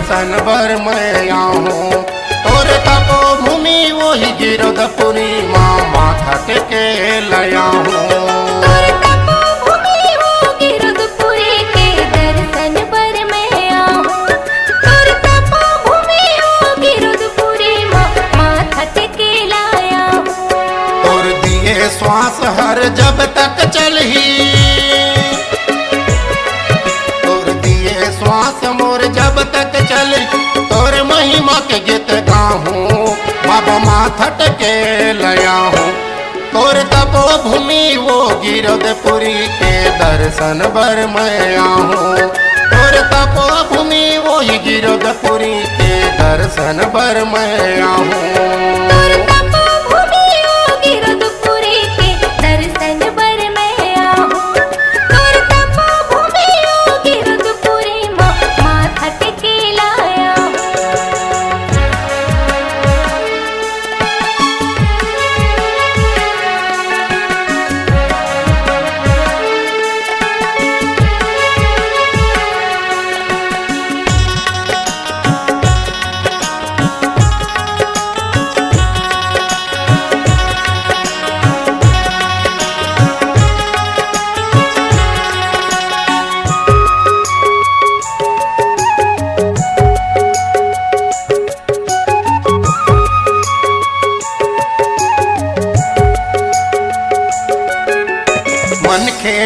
दर्शन बर मैं आऊं। और तपो भूमि वही गिरधपुरी माँ माथा टेके लया हूँ। श्वास हर जब तक चलही तोर दिए श्वास मोर जब तक चले तोर महिमा के गीत गाहूँ। बाबा माथा टेके लया हूँ। तोर तपो भूमि वो गिरधपुरी के दर्शन बर मैं आऊँ। तोर तपो भूमि वो गिरधपुरी के दर्शन बर मैं आऊँ।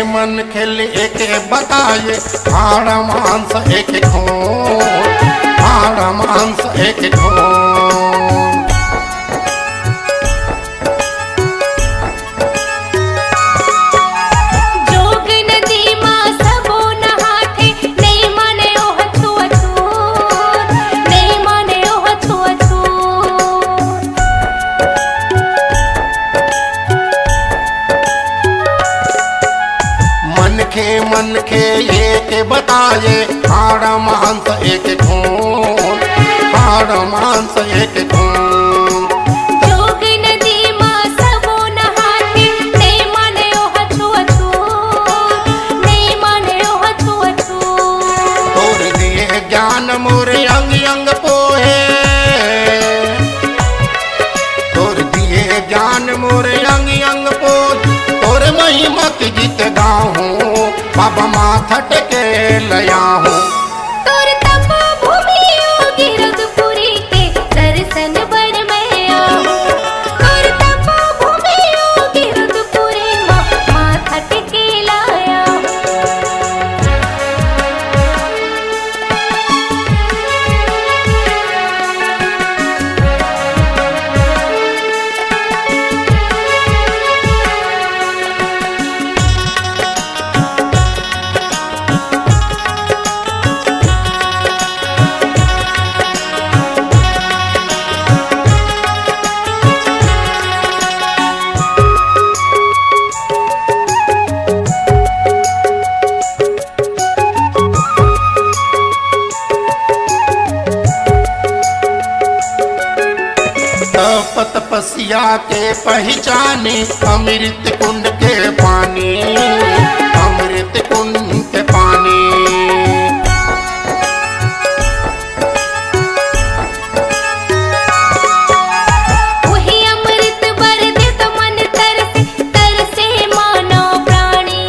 मन खेल एक बताए हाड़ मांस एक खून, हाड़ मांस एक खून। जोग नदी मां सबो नहाथे नहीं माने ओह छुअछूत, नहीं माने ओह छुअछूत। मन के एक बताए हाड़ मांस एक खून, हाड़ मांस एक खून। जोग नदी मां सबो नहाथे नहीं माने ओह छुअछूत, नहीं माने ओह छुअछूत। तोर दिए ज्ञान मोरे अंग अंग पोहे, तोर दिए ज्ञान मोरे अंग अंग पोहे। तोर महिमा के गीत गाऊं बाबा माथा टेके लया हूँ। तोर तपो भूमि गिरधपुरी के दर्शन बर मैं आऊँ। तोर तपो भूमि गिरधपुरी माँ माथा टेके लाया हूँ। तपस्या के पहचाने अमृत कुंड के पानी, अमृत कुंड के पानी। वही अमृत बर दे तो मन तरसे, तरसे मानव प्राणी,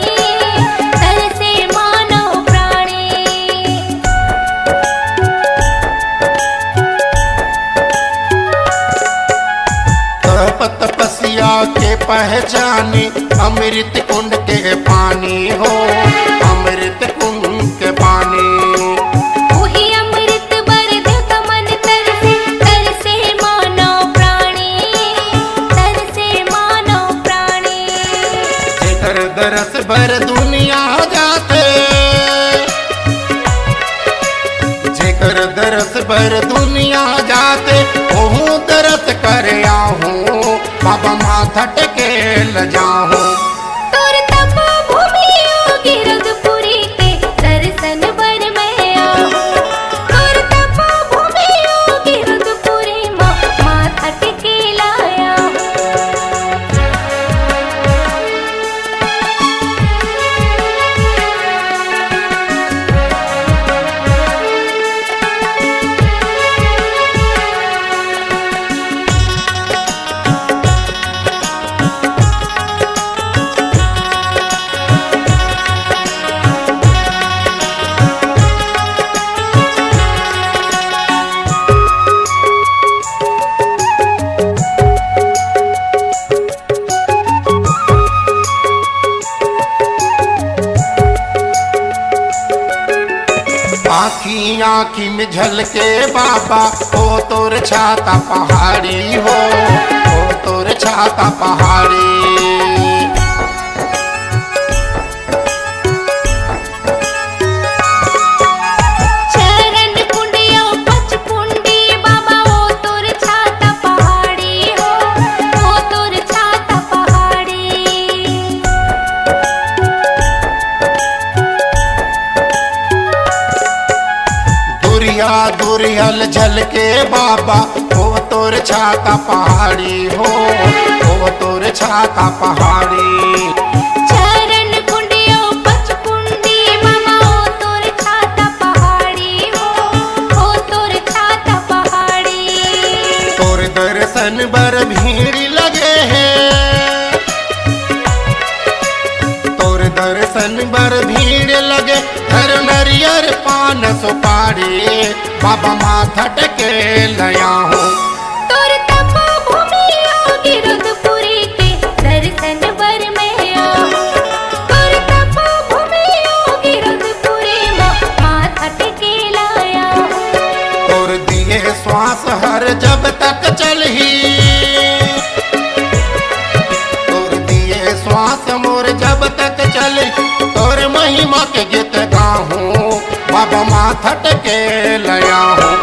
तरसे मानव प्राणी। तपस्या के पहचाने अमृत कुंड के पानी हो, अमृत कुंड के पानी। वही अमृत बर दे तो मन तरसे, तरसे मानव प्राणी, तरसे मानव प्राणी। जेकर दरस भर दुनिया जाते, जेकर दरस भर दुनिया जाते ओहू दरस कर आऊं। बाबा माथा टेके ल जाऊं। तोर तपो भूमि गिरधपुरी के दर्शन बर मैं आऊँ। तोर तपो भूमि गिरधपुरी माँ माथा टेके लाया हूँ। की आँखी में झलके बाबा ओ तोर छाता पहाड़ी हो, ओ तोर छाता पहाड़ी। दुरियल झलके बाबा ओ तोर छाता पहाड़ी हो, ओ तोर छाता पहाड़ी। चरण कुंडियो पचकुंडी बाबा ओ तोर छाता पहाड़ी हो, ओ तोर छाता पहाड़ी। तोर दर्शन बर भीड़ लगे है, तोर दर्शन बर भीड़ लगे। हर नरियर पान सुपारी बाबा माथा टेके लया हूँ। तोर तपो भूमि गिरधपुरी के दर्शन बर में आऊं। तोर तपो भूमि गिरधपुरी माथा टेके लाया हूँ। तोर दिए श्वास हर जब तक चलही, तोर दिए श्वास मोर जब तक चले। तोर महिमा के गीत गाहूँ बाबा माथा टेके लया हूँ।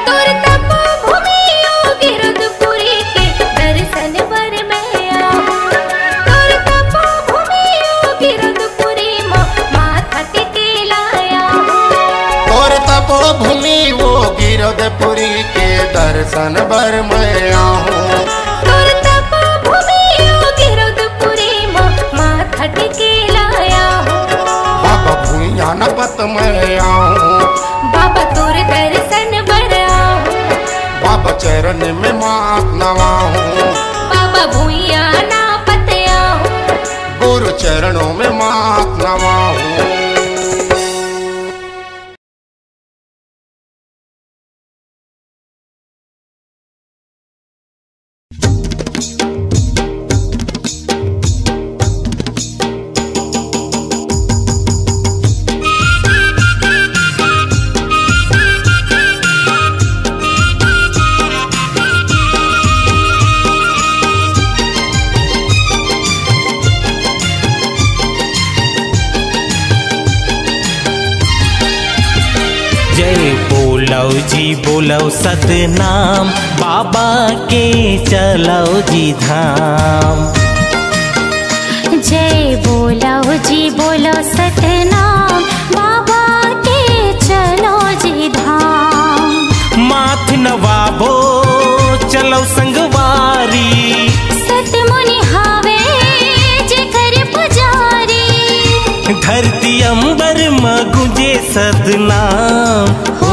तोर तपो भूमि गिरधपुरी के दर्शन बर में आऊं। तोर तपो भूमि गिरधपुरी माथा टेके लाया हूँ। तोर तपो भूमि वो गिरधपुरी के दर्शन बर में आऊँ। तोर तपो भूमि गिरधपुरी माथा टेके लाया हूँ। बाबा भूया न पत में आऊँ, बाबा तोर दर्शन बर आऊं। बाबा चरण में मात नवाऊँ, बाबा भूया ना पत आऊं। गुरु चरणों में मात नवाऊँ। जी बोलो सतनाम बाबा के चलो जी धाम। जय बोलो जी बोलो सतनाम बाबा के चलो जी धाम। माथ नवाबो चलो संगवारी, सतमुनि हावे जे कर पुजारी। धरती अंबर में गुंजे सतनाम हो।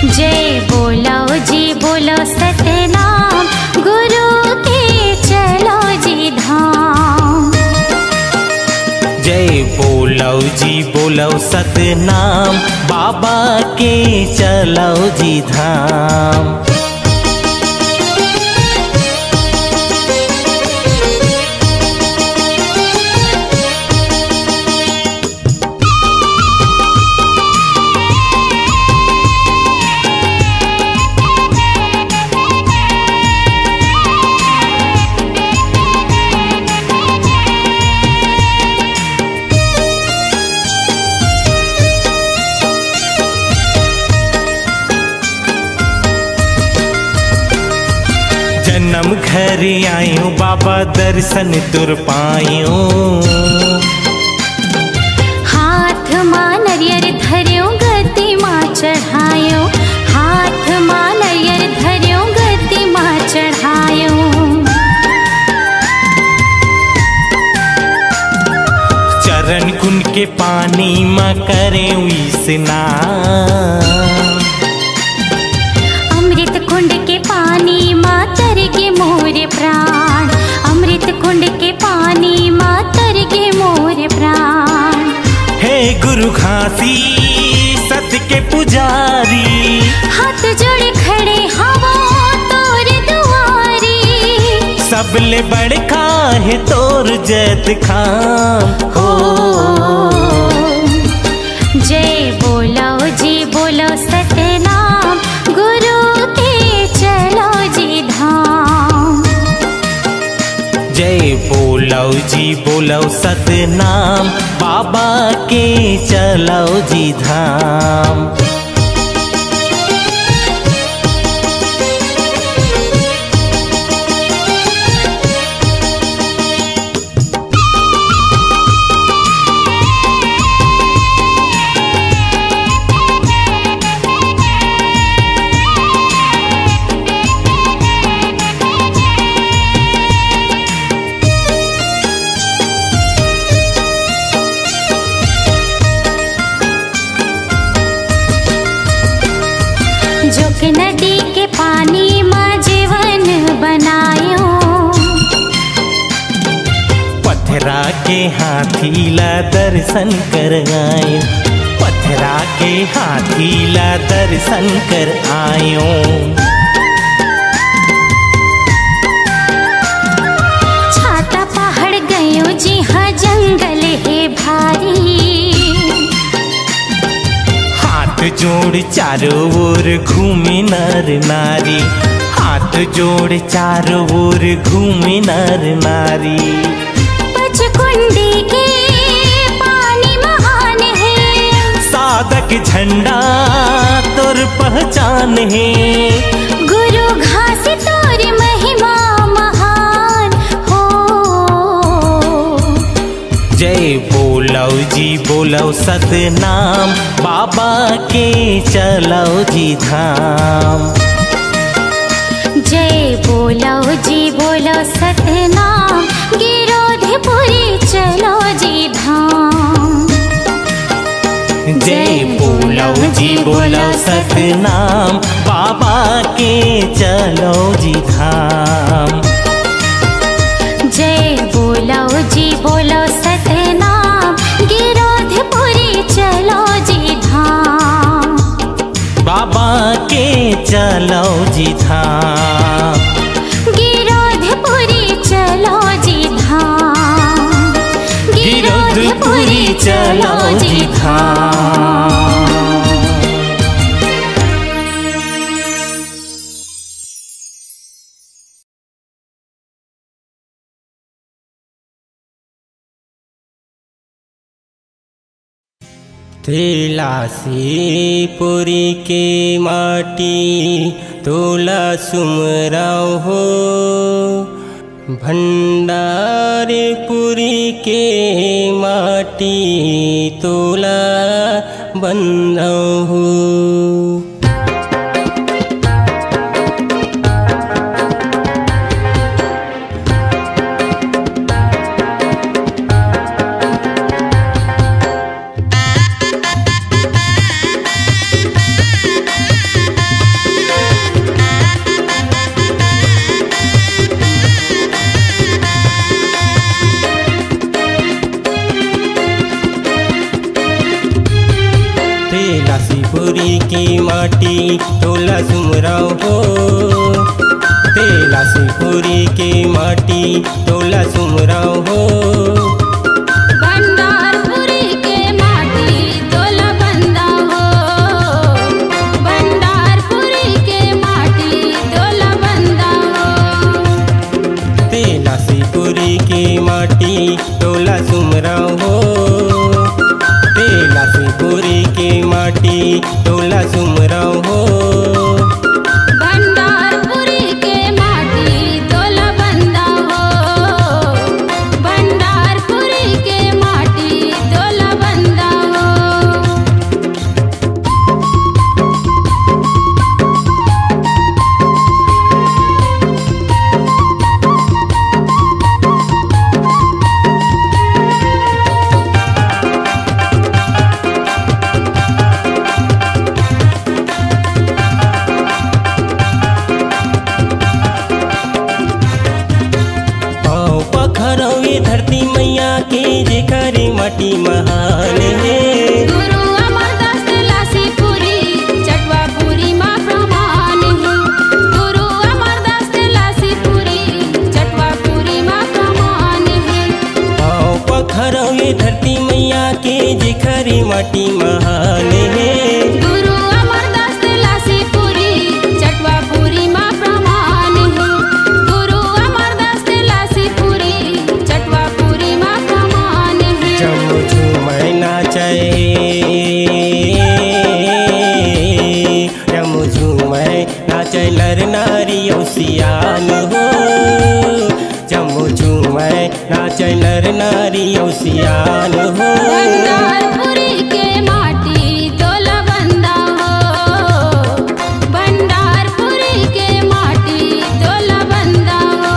जय बोलो जी बोलो सतनाम गुरु के चलो जी धाम। जय बोलो जी बोलो सतनाम बाबा के चलो जी धाम। जन्म घर आयो बाबा दर्शन तुर पायो। हाथ मां नरियर धर्यो गति मां चढ़ायो। हाथ मां नरियर धर्यो गति मां चढ़ायो। चरण कुंड के पानी मां करे स्नान। अमृत कुंड के पानी मां तर के मोर प्राण। अमृत कुंड के पानी मां तर के मोर प्राण। हे गुरु घासी सत के पुजारी, हाथ जोड़ खड़े हवा तोर दुआरी। सबले बड़का है तोर जैत खाम हो। जय जय बोलो जी बोलो सतनाम, बाबा के चलो जी धाम। जोक नदी के पानी में जीवन बनायो, पथरा के हाथी ला दर्शन कर आयो, पथरा के हाथी ला दर्शन कर आयो। छाता पहाड़ गयो जी हाँ जंगल है भारी, हाथ जोड़ चारों ओर घूमे नर नारी, हाथ जोड़ चारों ओर घूमे नर नारी। पचकुंडी के पानी महान है, साधक झंडा तोर पहचान है, गुरु घास तोर महिमा महान हो। जय बोलो जी बोलो सतनाम, बाबा के चलो जी धाम। जय बोलो जी बोलो सतनाम, गिरोधपुरी चलो जी धाम। जय बोलो जी बोलो सतनाम, बाबा के चलो जी धाम। जय बोलो जी बोलो सतनाम, गिरोधपुरी चलो जी धाम। बाबा के चलो जी धाम। गिरोधपुरी चलो जी धाम, गिरोधपुरी चलो जी धाम। थैला से पुरी के माटी तोला सुमराव हो, भंडारपुरी के माटी तोला बंधव हो। पुरी की माटी तोला सुमराव हो, तेला से पुरी की माटी तोला सुमराव हो। भंडारपुरी के माटी तोला बंदाव हो, भंडारपुरी के माटी तोला बंदाव हो। तेला से पुरी की माटी तोला सुमराव हो, तेला से पुरी की माटी तोला सुमराव हो। भंडारपुरी के माटी तोला बंदाव हो, भंडारपुरी के माटी तोला बंदाव हो। धरती मैया के जेकर माटी महान है। गुरु अमरदास लासीपुरी चटवापुरी माँ प्रमाण है, गुरु अमरदास लासीपुरी चटवापुरी माँ प्रमाण है। आओ पखरौ ये धरती मैया के जेकर माटी महान है। गुरु अमरदास लासीपुरी चटवापुरी माँ प्रमाण है, गुरु अमरदास लासीपुरी झूमै नाचै नर नारी औ सियान हो। भंडारपुरी के माटी तोला बंदा हो, भंडारपुरी के माटी तोला बंदा हो।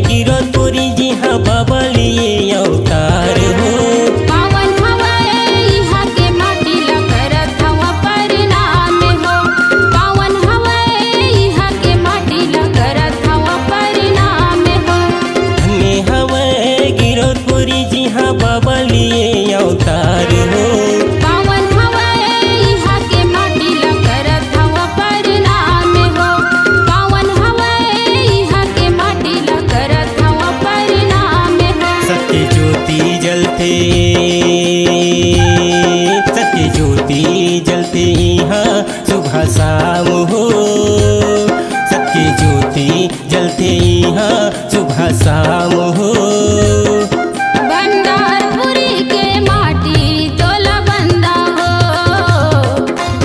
गिरधपुरी जी हाँ बाबा लिए अवतार हो। पावन हवाए यहाँ के माटी ला करत हवा परिणाम हो, पावन हवाए यहाँ के माटी ला करत हवा परिणाम हो। धन्य हवाए गिरधपुरी जी हाँ बाबा लिए अवतार हो। पावन हवाए यहाँ के माटी ला करत हवा परिणाम हो, पावन हवाए यहाँ के माटी ला करत हवा परिणाम हो। सत्य ज्योति जलते, सत्य ज्योति जलते यहाँ सुबह शाम हो। सत्य ज्योति जलते यहाँ सुबह शाम हो। भंडारपुरी के माटी तोला बंदा हो,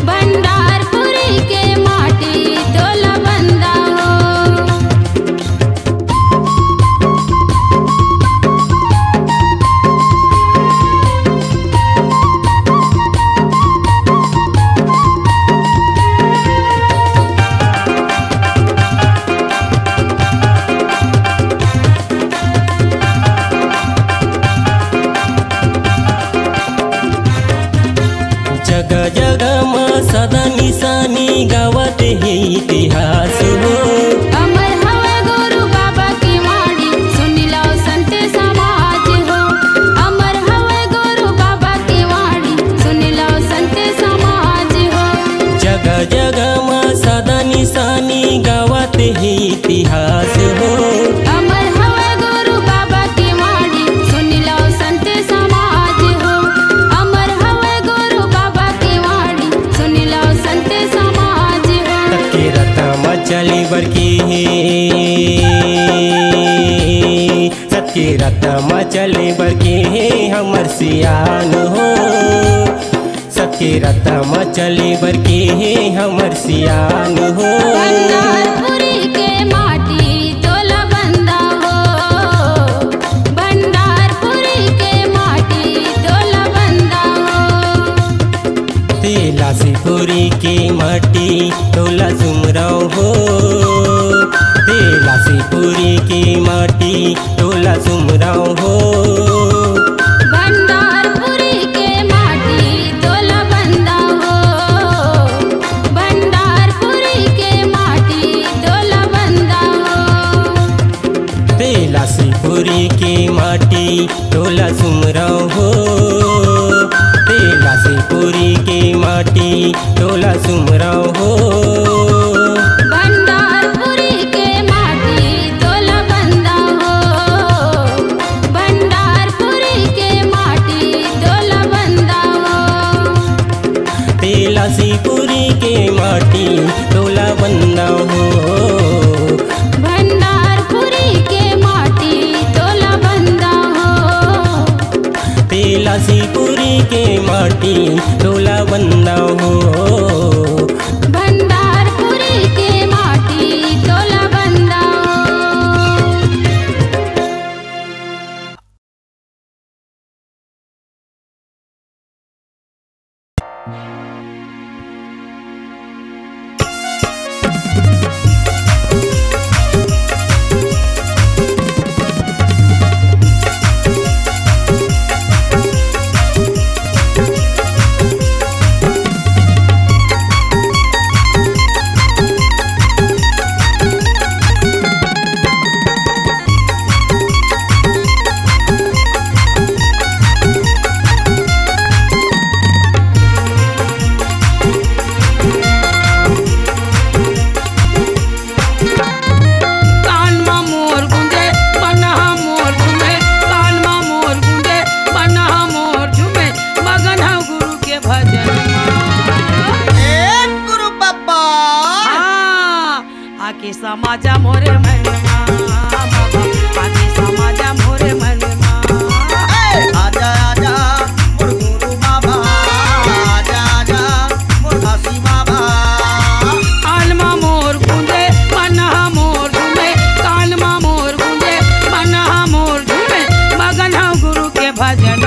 भंडारपुरी के माटी तोला बंदा हो। जगह जगह माँ सदा निशानी गावत है इतिहास हो। अमर हवा गुरु बाबा की वाणी सुन लो संत समाज हो, अमर हवा गुरु बाबा की वाणी सुन लो संत समाज हो। जगह जगह माँ सदा निशानी गावत है इतिहास हो। अमर हवा गुरु बाबा की वाणी सुन लो संत समाज हो, अमर हवा गुरु बाबा की वाणी सुन लो संत समाज हो। तके रतम चली बरकी सत्य रतम चले बरके हमर सियान हो। सत्य रतम चले बरके हमर सियान हो। भंडारपुरी के माटी तोला बंदा हो, भंडारपुरी के माटी तोला बंदा हो। तेला सिपुरी की माटी तोला सुमराव हो। तेला सिपुरी की माटी तोला सुमराव हो। भंडारपुरी के माटी तोला बंदा हो, भंडारपुरी के माटी तोला बंदा हो। तेला सिपुरी की माटी तोला सुमराव हो। तेला सिपुरी की माटी तोला सुमराव हो। भंडारपुरी के माटी तोला बंदा हो, भंडारपुरी के माटी तोला बंदा हो। तेला सिपुरी की माटी तोला बंदा हो। भंडारपुरी के माटी तोला बंदा हो। तेला सिपुरी की माटी तोला बंदा हो। भंडारपुरी के माटी तोला बंदा हो। भजन गुरु बाबा आके समाजा मोरे मन आके समाजा मोरे मन आजा आजा मोर गुरु बाबा आजा आजा मोर घासी बाबा कानमा मोर गुंजे मन मोर झूमे कानमा मोर गुंजे मन मोर झूमे मगन गुरु के भजन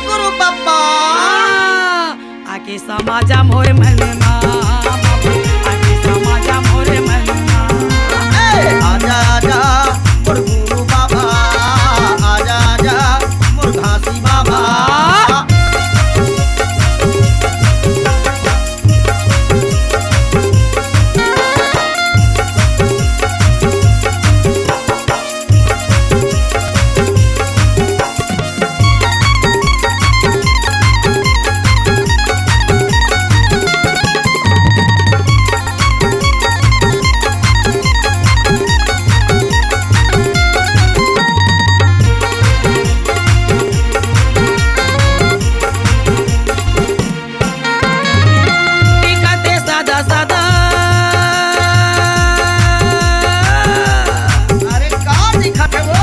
गुरु बाबा आके समाजा मोरे मन आके समाजा मोरे मन आजा आजा मोर गुरु बाबा आजा आजा मोर घासी बाबा टिकते सादा सादा अरे का दिखत है वो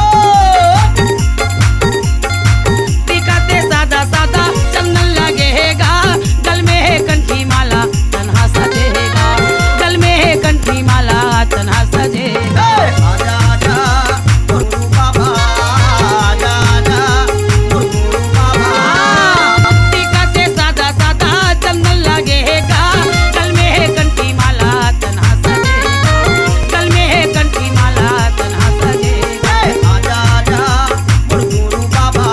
टिकते सादा सादा चंदन लगेगा गल में है कंठी माला तन्हा सजेगा गल में है कंठी माला तन्हा सजेगा आजा आजा मोर गुरु बाबा आजा आजा मोर गुरु बाबा टिकते सादा सादा चंदन लगेगा गल में है कंठी माला तन्हा सजेगा गल में है कंठी माला तन्हा सजेगा आजा आजा मोर गुरु बाबा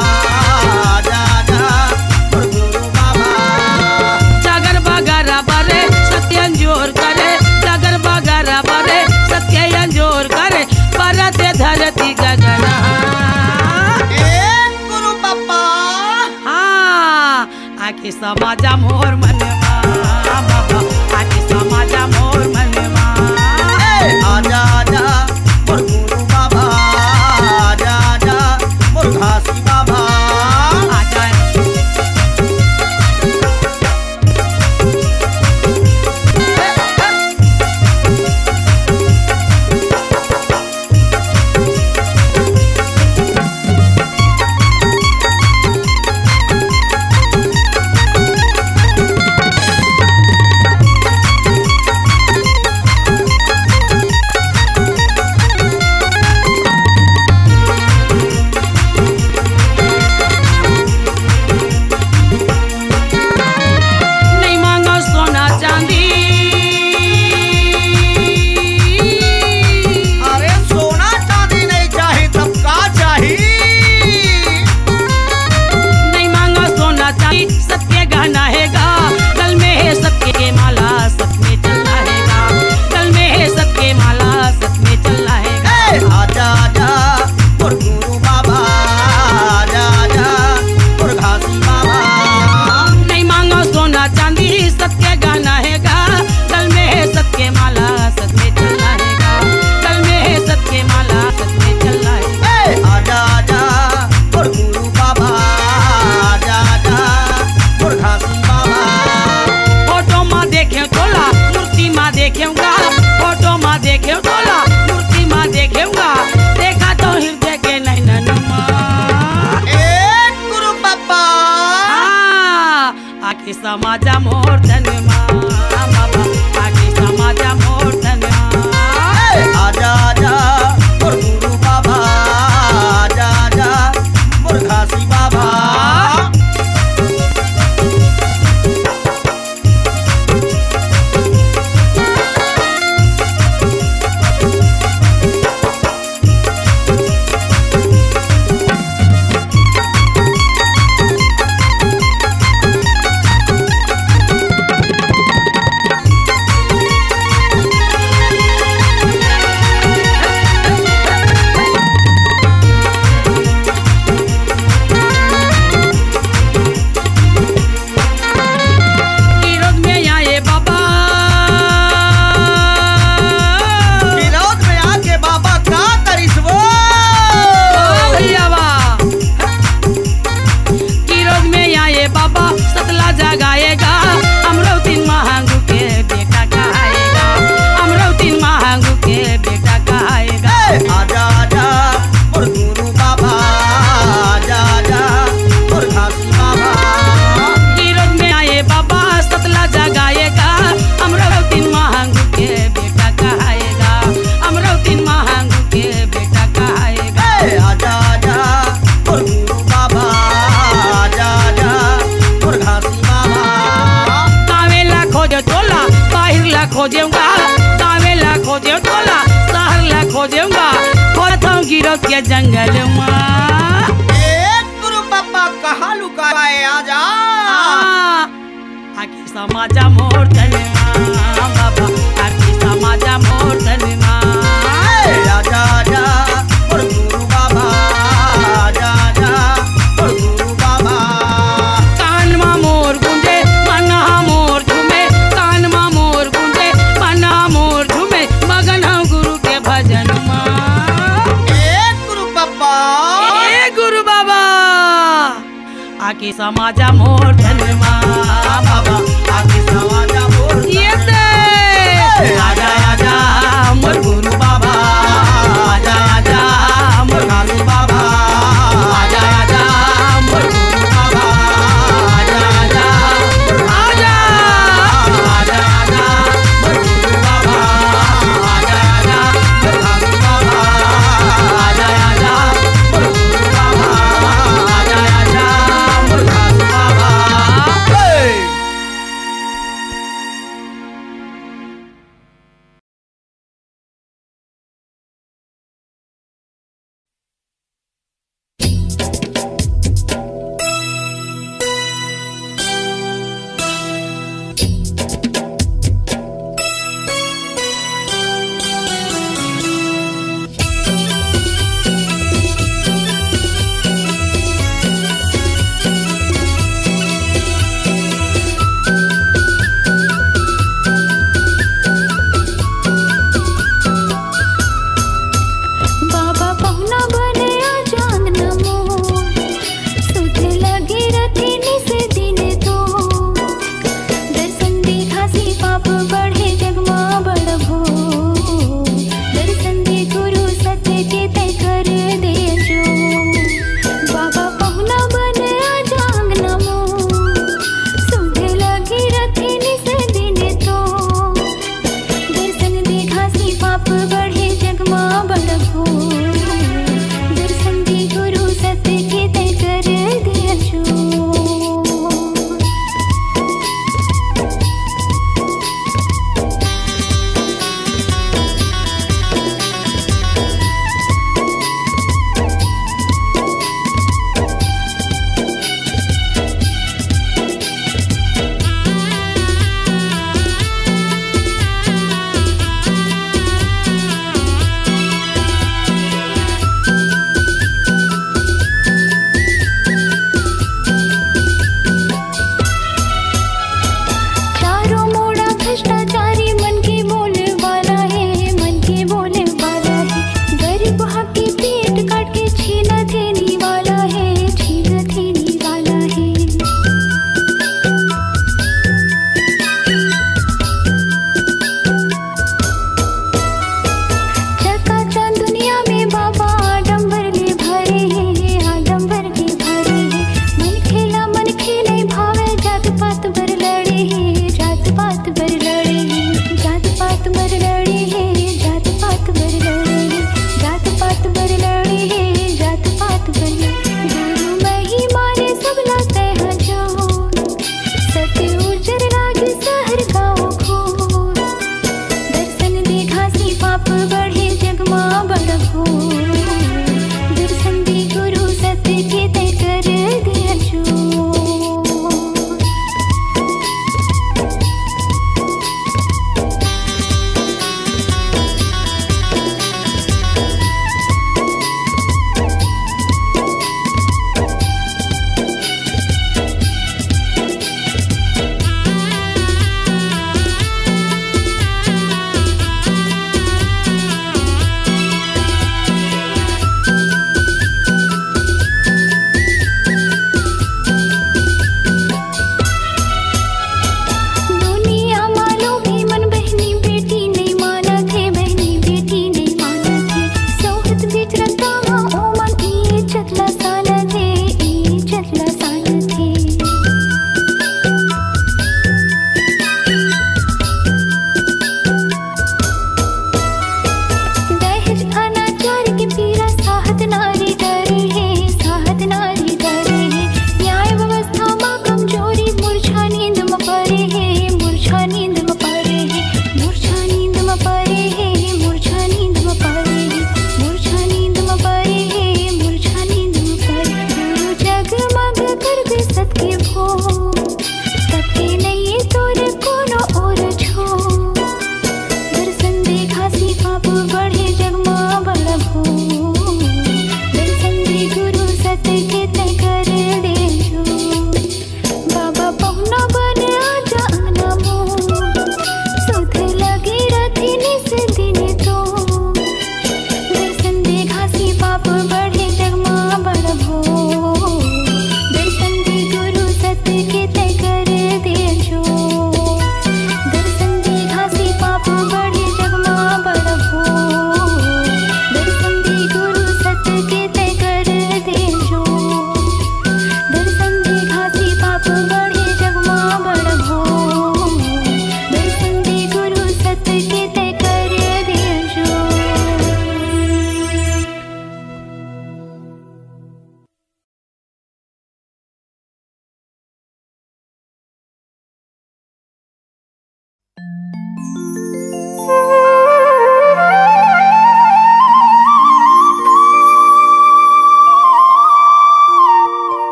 आजा आजा मोर गुरु बाबा जागर बगारा बारे सत्य अंजोर करे जागर बगारा बारे सत्य अंजोर करे परते धरती गगन गुरु बाबा आके समाजा मोर मन आके समाजा मोर मन आजा आजा मोर गुरु बाबा आजा आजा मोर घासी बाबा आजा नहीं मांगो सोना चांदी अरे सोना चांदी नहीं चाहिए तब का चाहिए नहीं मांगा सोना चांदी सत्य गहना हैगा गल में है सत्य के माला सत में चलना हैगा गल में है सत्य माला सत में चलना हैगा आजा आजा मोर गुरु बाबा आजा आजा मोर घासी बाबा नहीं मांगो सोना चांदी सत्य गहना हैगा गल में है सत्य माला सत में चलना हैगा गल में है सत्य माला सत में चलना हैगा आजा आजा मोर गुरु बाबा आजा आजा मोर घासी बाबा फोटो माँ देखे तोला मूर्ति माँ देखेगा फोटो माँ देखे तोला मूर्ति माँ देखेगा देखा तो हृदय के नैनन गुरु बाबा आके समाजा मोर धन आके समाजा मोर धन आजा आजा मोर गुरु बाबा आजा आजा मोर घासी बाबा खोजेऊंगा गावे ला खोजे टोला शहर ला खोजेऊंगा खोजता हूँ गिरो के जंगल में। गुरु बाबा कहाँ लुका है आजा आखी समाजा मोर धनमा बाबा आखी समाजा मोर धनमा आजा आजा और गुरु बाबा आजा आजा और गुरु बाबा। कान मा मोर गुंजे मना मोर झूमे कान मा मोर गुंजे मना मोर झूमे मगन हूँ गुरु के भजन माँ। गुरु बाबा गुरु बाबा आके समाजा मोर धनमा बाबा आके समाजा मोर ये दे आजा आजा मोर गुरु बाबा आजा आजा मोर कालू बाबा आजा आजा मोर गुरु बाबा आजा आजा आजा आजा आजा मोर गुरु बाबा आजा आजा मोर कालू बाबा आजा आजा मोर गुरु बाबा आजा आजा मोर कालू बाबा।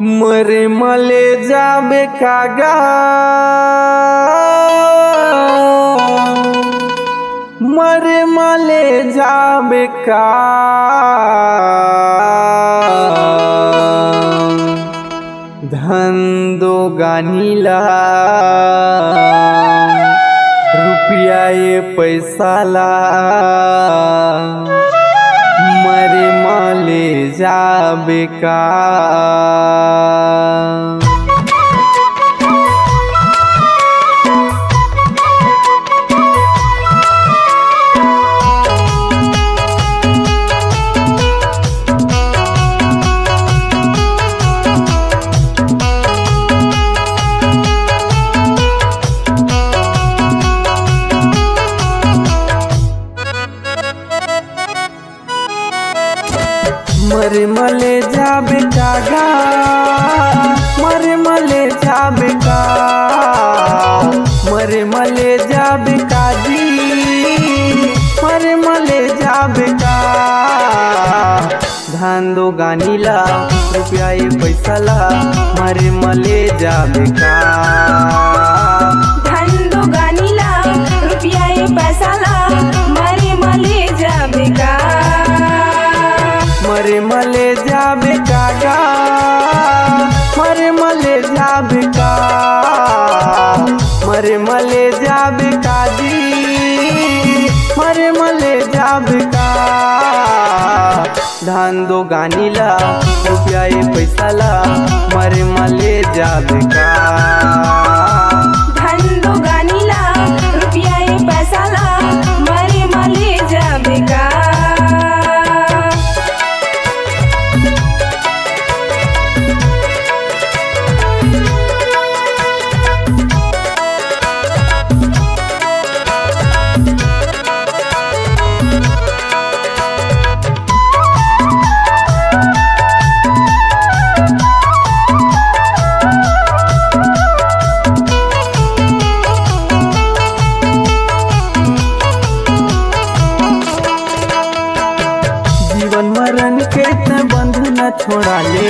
मरे मले जाबे कागा मरे मले जाबे का धन दो गानीला रुपया ये पैसा ला मरे मले जाबे का मरे मले जाबे कागा मरे मले जाबे का मरे मले जाबे काजी मरे मले जाबे का धान दो गानीला रुपया ये पैसा ला मरे मले जाबे का धन दो गानीला रुपया ये पैसा ला मरे मले जाबे का मरे मले जाबे कागा मरे मले जाबे का मरे मले जाबे काजी मरे मले जाबे का धान दो गानीला रुपया ये पैसा ला मरे मले जाबे का धन दो गानीला रुपया ये पैसा ला मरे मले जाबे का मरण के न बंधन छोड़ा ले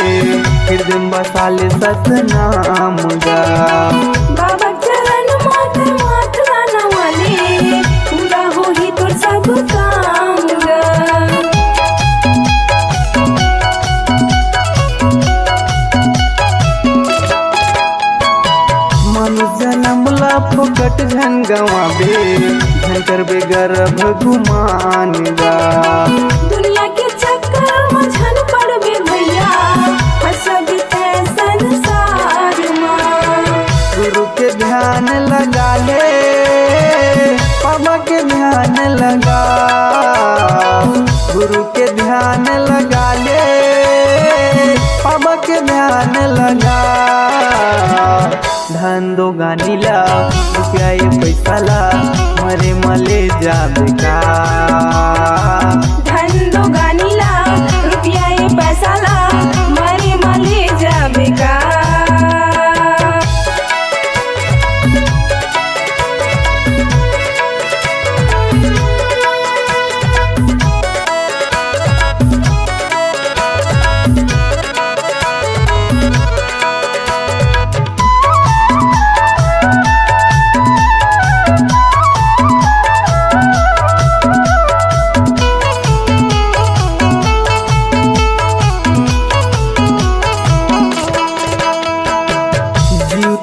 हृदय बसा ले सतनाम गा बाबा चरण मात मात गाना वाले पूरा हो ही तो सब काम गा मनुष्य जन्म ला फोकट झन गवाबे झन करबे गर्भ गुमान गा दुनिया के चक्कर में झन पड़बे भैया हसब ते संसार में गुरु के ध्यान लगा ले बाबा के ध्यान लगा गुरु के ध्यान लगा ले बाबा के ध्यान लगा धन दो गानीला रुपया ये पैसा ला मरे मले जाबे का धन दो गानीला रुपया ये पैसा ला मरे मले जाबे का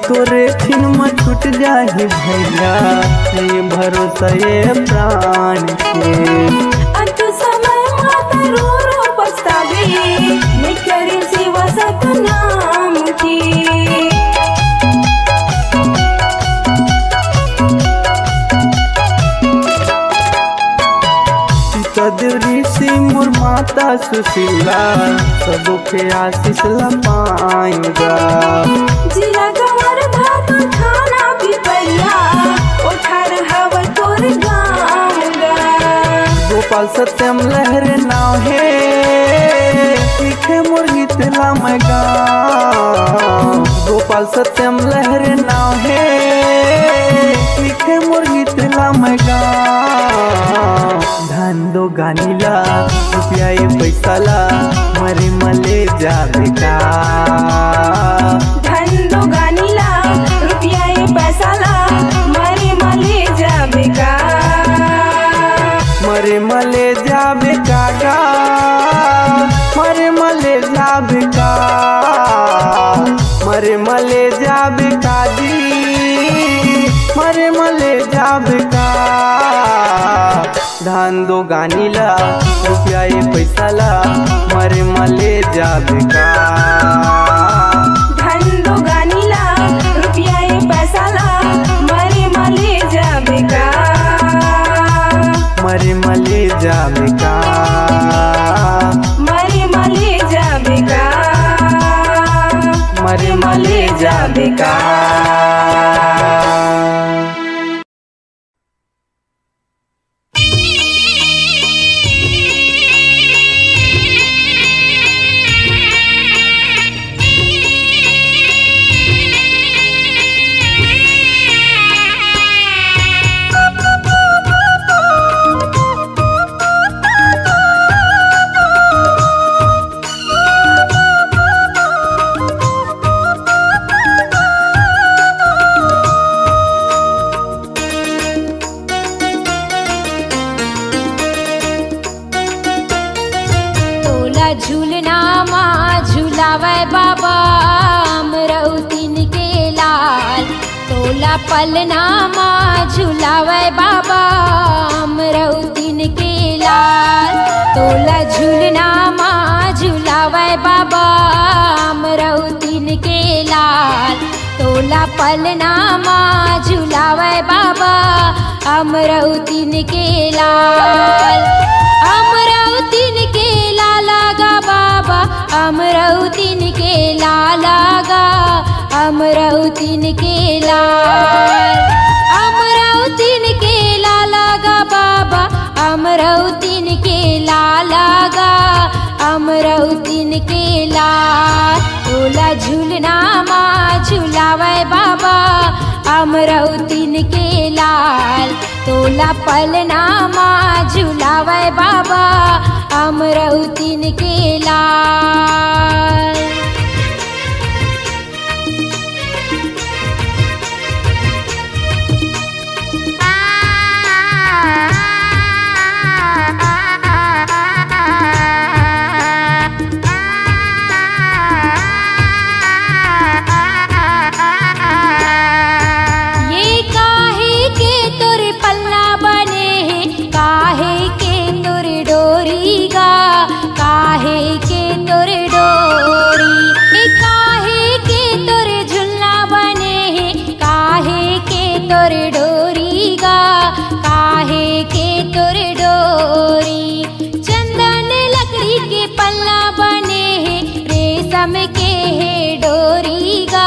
तोरे छिन में छूट जाही भैया ये भरोसा ये प्राण के अंत समय माता रो रो पछतावे निकरे सेवा सतनाम की ऋषि मोर माता सुशीला सबके आशीष ला पाएगा जिला गवर भात खाना पिपरिया उठार हवा तोर गाँव गा गोपाल सत्यम लहर नाव है लिखे मोर गीत ला मैं गाँव गोपाल सत्यम लहर नाव है लिखे मोर गीत ला मैं गाँव धन दो गानीला रुपया ये पैसाला मरे मले जाबे का धंधो गानीला रुपया ये पैसाला मरे मले जाबे का मरे मले जाबे काका मरे मले जाबे का मरे मले जाबे काजी मरे मले जाबे का धंधो गानीला रुपया ये पैसाला मरे मले जाबे का धंधो गानीला रुपया ये पैसाला मरे मले जाबे का मरे मले जाबे का मरे मले जाबे का मरे मले जाबे का झूलना माँ झूलावे बाबा अमरौतीन के लाल तोला पलना माँ झूलावे बाबा अमरौतीन के लाल तोला झूलना माँ झूलावे बाबा अमरौतीन के लाल तोला पलना माँ झूलावे बाबा अमरौतीन के लाल अमरौतीन के लाला गा बाबा अमरौतीन के लाला गा अमरौतीन के लाल अमरौतीन के लाला गा बाबा अमरौतीन के लाला गा अमरौतीन के लाल तोला झूलना माँ झूलावे बाबा अमरौतीन के लाल तोला पलना माँ झूलावे बाबा अमरौतीन के लाल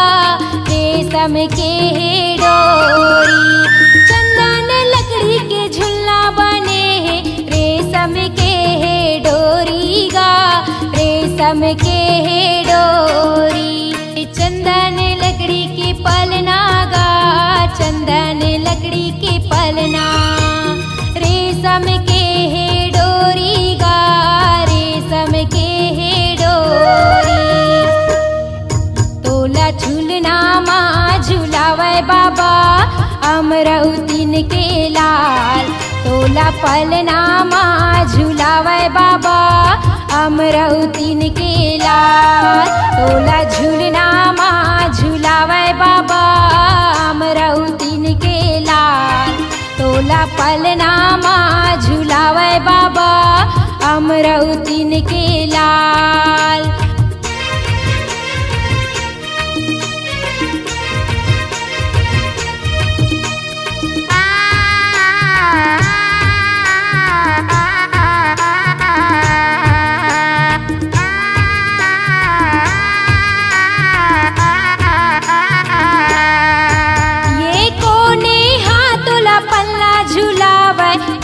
रेशम के है डोरी चंदन लकड़ी के झुलना बने हैं रेशम के है डोरी गा रेशम के है डोरी चंदन लकड़ी के पलना गा चंदन लकड़ी के पलना रेशम के है डोरी गा रेशम के है डोरी तोला झूलना माँ झूलावे बाबा अमरौतीन के लाल तोला पलना माँ झूलावे बाबा अमरौतीन के लाल तोला झूलना माँ झूलावे बाबा अमरौतीन के लाल तोला पलना माँ झूलावे बाबा अमरौतीन के लाल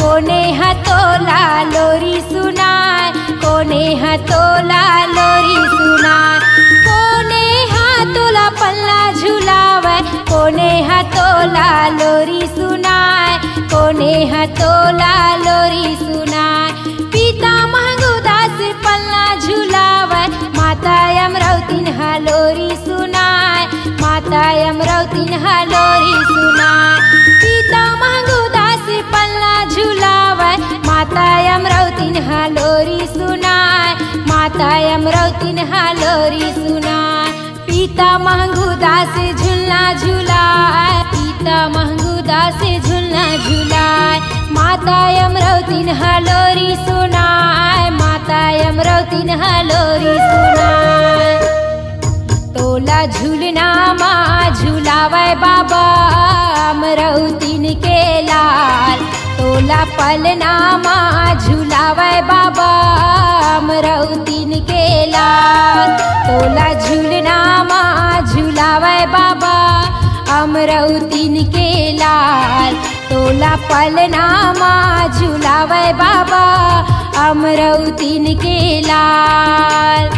कोने हतोला लोरी सुनाए कोने हतोला लोरी सुनाए कोने हाथोला पल्ला झुलावे कोने हतोला लोरी सुनाए कोने हतोला लोरी सुनाए अमरौतीन हलोरी सुनाय पिता महंगू दास पल्ला झुलावे माता अमरौतीन हलोरी सुनाय माता अमरौतीन हलोरी सुनाय पिता महंगू दास झुलना झुलाय पिता महंगू दास झुलना झुलाय माता अमरौतीन हलोरी सुनाय माता अमरौतीन हलोरी सुनाय तोला झूलना माँ झुलावे बाबा अमरौतीन के लाल तोला पलना माँ झुलावे बाबा अमरौतीन के लाल तोला झूलना माँ झुलावे बाबा अमरौतीन के लाल तोला पलना माँ झुलावे बाबा अमरौतीन के लाल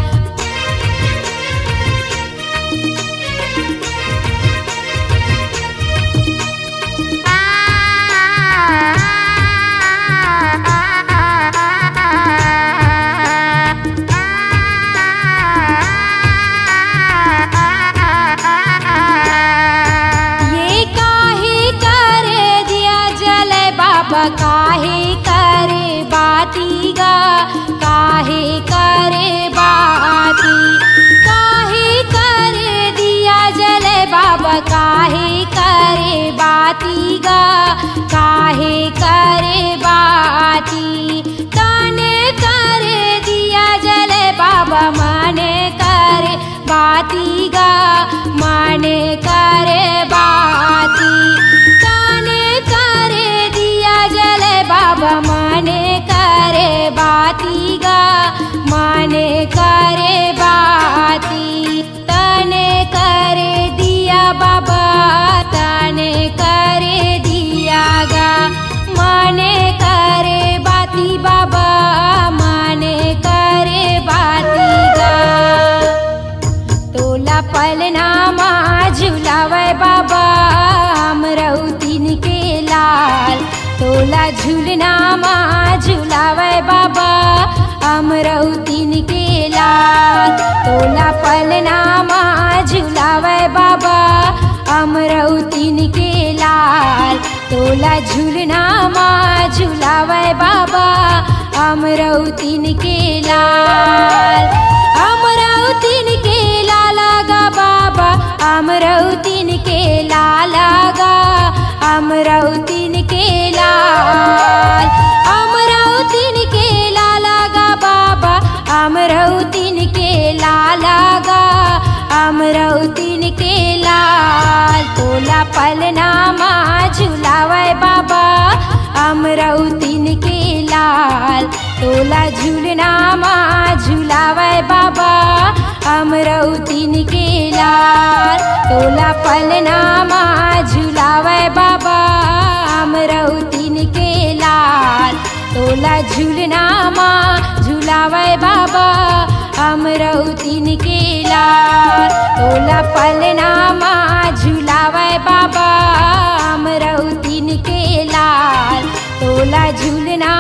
काहे करे बाती गा काहे करे बाती काहे करे दिया जले बाबा काहे करे बाती गा काहे करे बाती ताने करे दिया जले बाबा माने करे बाती गा माने करे बाती ताने करे जले बाबा माने करे बाती गा माने करे बाती तने करे दिया बाबा तने करे दिया गा माने करे बाती बाबा माने करे बाती गा तोला पलना माँ झुलावे बाबा अमरौतीन के लाल तोला झूलना माँ झुलावे बाबा अमरौतीन के लाल तोला पलना माँ झुलावे बाबा अमरौतीन के लाल तोला झूलना माँ झुलावे बाबा अमरौतीन के लाल अमरौतीन के लाला गा बाबा अमरौतीन के लाला गा अमरौतीन के लाल अमरौतीन के लाला गा बाबा अमरौतीन के लाला गा अमरौतीन के लाल तोला पलना माँ झुलावे बाबा अमरौतीन के लाल तोला झूलना माँ झुलावे बाबा अमरौतीन के लाल तोला पलना माँ झुलावे बाबा अमरौतीन के लाल तोला झूलना माँ झुलावे बाबा अमरौतीन के लाल तोला पलना माँ झुलावे बाबा अमरौतीन के लाल तोला झूलना